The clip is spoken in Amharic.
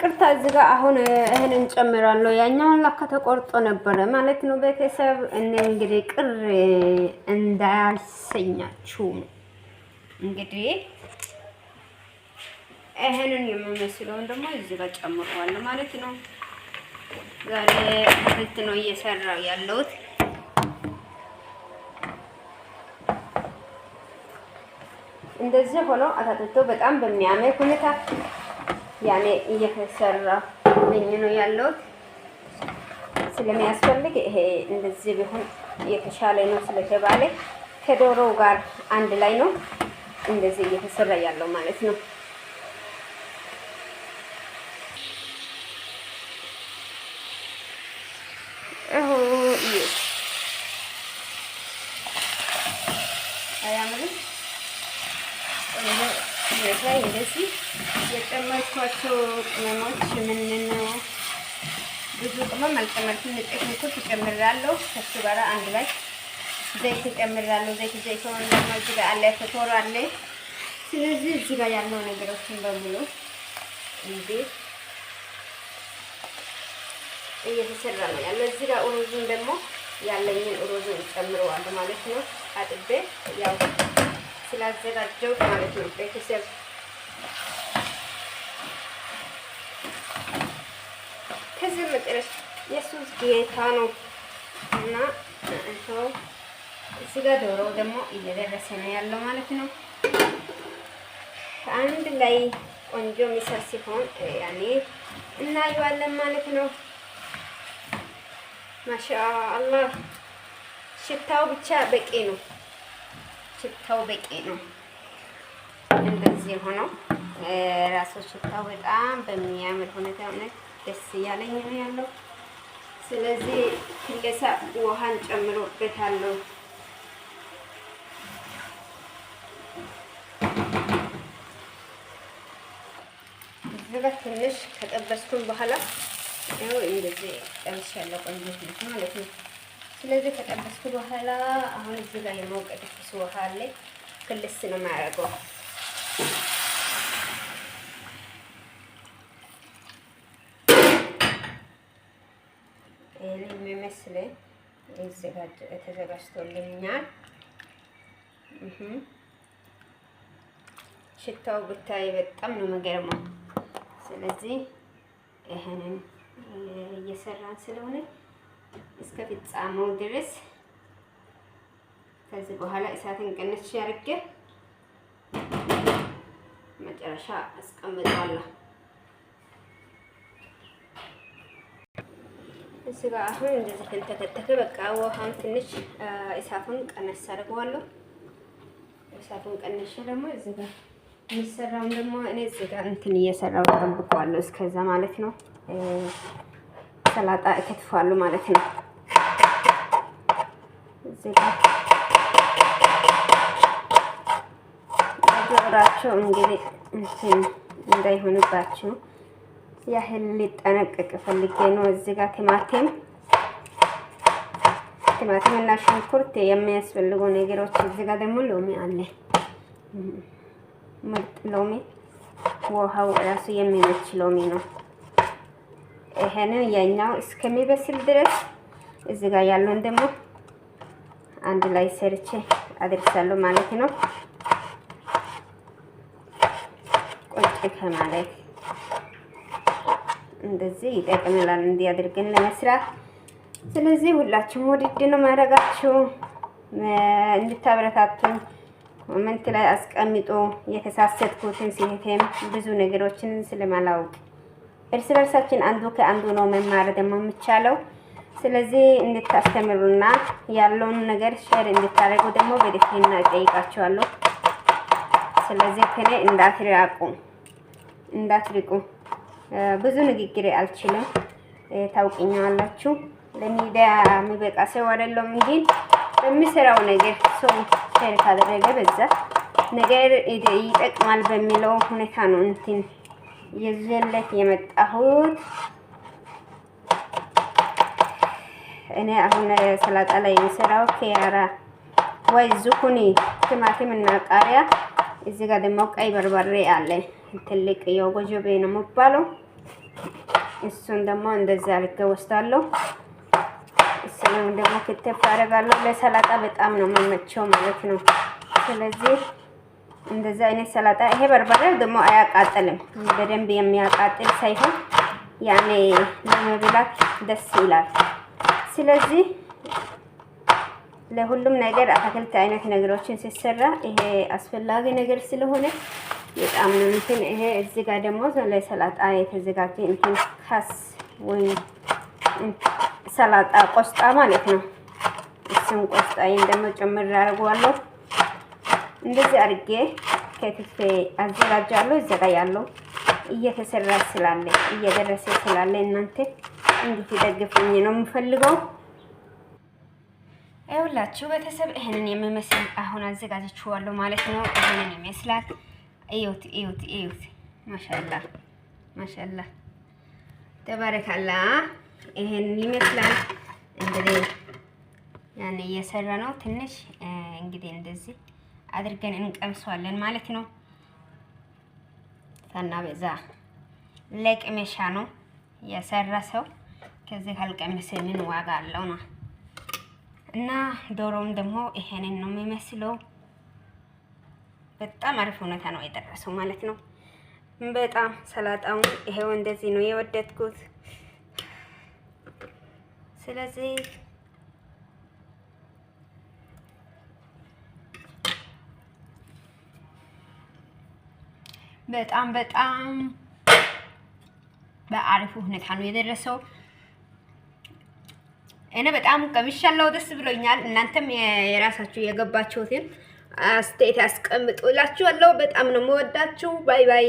ይቅርታ እዚህ ጋር አሁን ይሄን እንጨምራለሁ። ያኛውን ለካ ተቆርጦ ነበረ ማለት ነው ቤተሰብ። እኔ እንግዲህ ቅር እንዳያሰኛችሁ እንግዲህ ይሄንን የሚመስለውን ደግሞ እዚህ ጋር ጨምረዋለሁ ማለት ነው። ዛሬ አትክልት ነው እየሰራው ያለሁት። እንደዚህ ሆኖ አታክልቱ በጣም በሚያምር ሁኔታ ያኔ እየተሰራ ነው ያለሁት። ስለሚያስፈልግ ይሄ እንደዚህ ቢሆን የተሻለ ነው ስለተባለ ከዶሮ ጋር አንድ ላይ ነው እንደዚህ እየተሰራ ያለው ማለት ነው። እንደዚህ የጨመርኳቸው ቅመሞች ምን ነው? ብዙ ቅመም አልጨመርኩም። ነጭ ሽንኩርት ጨምራለሁ። ከሱ ጋር አንድ ላይ ዘይት ጨምራለሁ። ዘይት ሆኖ ደግሞ እዚህ ጋር አለ ፍቶር አለ። ስለዚህ እዚህ ጋር ያለው ነገሮችን በሙሉ እንዴት እየተሰራ ነው ያለው። እዚህ ጋር ሩዙን ደግሞ ያለኝን ሩዙን ጨምረዋለሁ ማለት ነው። አጥቤ ያው ስላዘጋጀው ማለት ነው ቤተሰብ። ከዚህ መጨረሻ የሱስ ጌታ ነው እና እዚህ ጋር ዶሮ ደግሞ እየደረሰ ነው ያለው ማለት ነው። አንድ ላይ ቆንጆ ሚሰር ሲሆን ያኔ እናየዋለን ማለት ነው። ማሻአላህ ሽታው ብቻ በቂ ነው። ሽታው በቂ ነው። እንደዚህ ሆኖ ራሱ ሽታው በጣም በሚያምር ሁኔታ ነው ደስ ያለኝ ነው ያለው። ስለዚህ ትንሽ ውሃን ጨምሮበታለሁ። እዚህ ትንሽ ከጠበስኩኝ በኋላ ያው እንደዚህ ጠብሻለሁ ቆንጆ ማለት ነው። ስለዚህ ከጠበስኩ በኋላ አሁን እዚህ ጋር የሞቀ ድፍስ ውሃ አለ። ክልስ ነው የማያደርገው። ይሄን የሚመስል ተዘጋጅቶልኛል። ሽታው ብታይ በጣም ነው የሚገርመው። ስለዚህ ይሄንን እየሰራን ስለሆነ እስከ ፍጻሜው ድረስ ከዚህ በኋላ እሳትን ቀንሼ አድርጌ መጨረሻ አስቀምጠዋለሁ። እዚህ ጋር አሁን እንደዚህ ከተከተከ በቃ ውሃውን ትንሽ እሳቱን ቀነስ አድርገዋለሁ። እሳቱን ቀንሼ ደግሞ እዚህ ጋር የሚሰራውን ደግሞ እኔ እዚህ ጋር እንትን እየሰራው ጠብቀዋለሁ እስከዛ ማለት ነው። ሰላጣ እከትፋለሁ ማለት ነው። እዚህ ጋር ጆራቸው እንግዲህ እንትን እንዳይሆንባችሁ ያህል ሊጠነቀቅ ፈልጌ ነው። እዚህ ጋር ቲማቲም እና ሽንኩርት የሚያስፈልጉ ነገሮች። እዚህ ጋር ደግሞ ሎሚ አለ። ምርጥ ሎሚ፣ ውሃው ራሱ የሚመች ሎሚ ነው። ይሄንን የኛው እስከሚበስል ድረስ እዚህ ጋር ያለውን ደግሞ አንድ ላይ ሰርቼ አድርሳለሁ ማለት ነው። ቁጭ ከማለት እንደዚህ ይጠቅመናል እንዲህ አድርገን ለመስራት። ስለዚህ ሁላችሁም ውድድ ነው ማድረጋችሁ እንድታበረታቱኝ ኮሜንት ላይ አስቀምጡ። የተሳሳትኩትን ሲሄም ብዙ ነገሮችን ስለማላውቅ እርስ በርሳችን አንዱ ከአንዱ ነው መማር ደግሞ የሚቻለው። ስለዚህ እንድታስተምሩና ያለውን ነገር ሼር እንድታደርጉ ደግሞ በደስታ እጠይቃችኋለሁ። ስለዚህ ከኔ እንዳትርቁ። ብዙ ንግግር አልችልም፣ ታውቂኛላችሁ። ለሚዲያ የሚበቃ ሰው አይደለም እንጂ በሚሰራው ነገር ሰው ሼር ካደረገ በዛ ነገር ይጠቅማል በሚለው ሁኔታ ነው እንትን የዘለት የመጣሁት። እኔ አሁን ሰላጣ ላይ የምሰራው ኪያራ ወይ ዙኩኒ፣ ቲማቲም እና ቃሪያ። እዚህ ጋር ደግሞ ቀይ በርበሬ አለ። ትልቅ የጎጆቤ ነው የሚባለው። እሱን ደግሞ እንደዛ አድርጌ ወስዳለሁ። እሱን ደግሞ ክትፍ አደርጋለሁ። ለሰላጣ በጣም ነው የሚመቸው ማለት ነው። ስለዚህ እንደዛ አይነት ሰላጣ ይሄ በርበሬ ደግሞ አያቃጥልም። በደንብ የሚያቃጥል ሳይሆን ያኔ ለመብላት ደስ ይላል። ስለዚህ ለሁሉም ነገር አትክልት አይነት ነገሮችን ሲሰራ ይሄ አስፈላጊ ነገር ስለሆነ በጣም ነው እንትን ይሄ እዚህ ጋር ደግሞ ለሰላጣ የተዘጋጀ እንትን ካስ ወይ ሰላጣ ቆስጣ ማለት ነው። እሱን ቆስጣዬን ደግሞ ጨምር አደርገዋለሁ። እንደዚህ አድርጌ ከትፌ አዘጋጃለሁ። እዘጋያለሁ እየተሰራ ስላለ እየደረሰ ስላለ እናንተ እንድትደግፉኝ ነው የምፈልገው። ይኸውላችሁ ቤተሰብ ይሄንን የሚመስል አሁን አዘጋጅቼዋለሁ ማለት ነው። ይሄንን ይመስላል። እዩት እዩት እዩት። ማሻአላ ማሻአላ ተባረካላ። ይሄንን ይመስላል እንግዲህ ያኔ እየሰራ ነው። ትንሽ እንግዲህ እንደዚህ አድርገን እንቀምሰዋለን ማለት ነው። ሳናበዛ ለቅመሻ ነው የሰራ ሰው ከዚህ ካልቀመሰ ምን ዋጋ አለው ነው። እና ዶሮም ደግሞ ይሄንን ነው የሚመስለው። በጣም አሪፍ ሁኔታ ነው የደረሰው ማለት ነው። በጣም ሰላጣው ይሄው እንደዚህ ነው የወደድኩት። ስለዚህ በጣም በአሪፍ ሁኔታ ነው የደረሰው። እኔ በጣም ቀምሻለሁ፣ ደስ ብሎኛል። እናንተም የራሳችሁ የገባችሁትን አስተያየት አስቀምጡላችኋለሁ። በጣም ነው የምወዳችሁ። ባይ ባይ።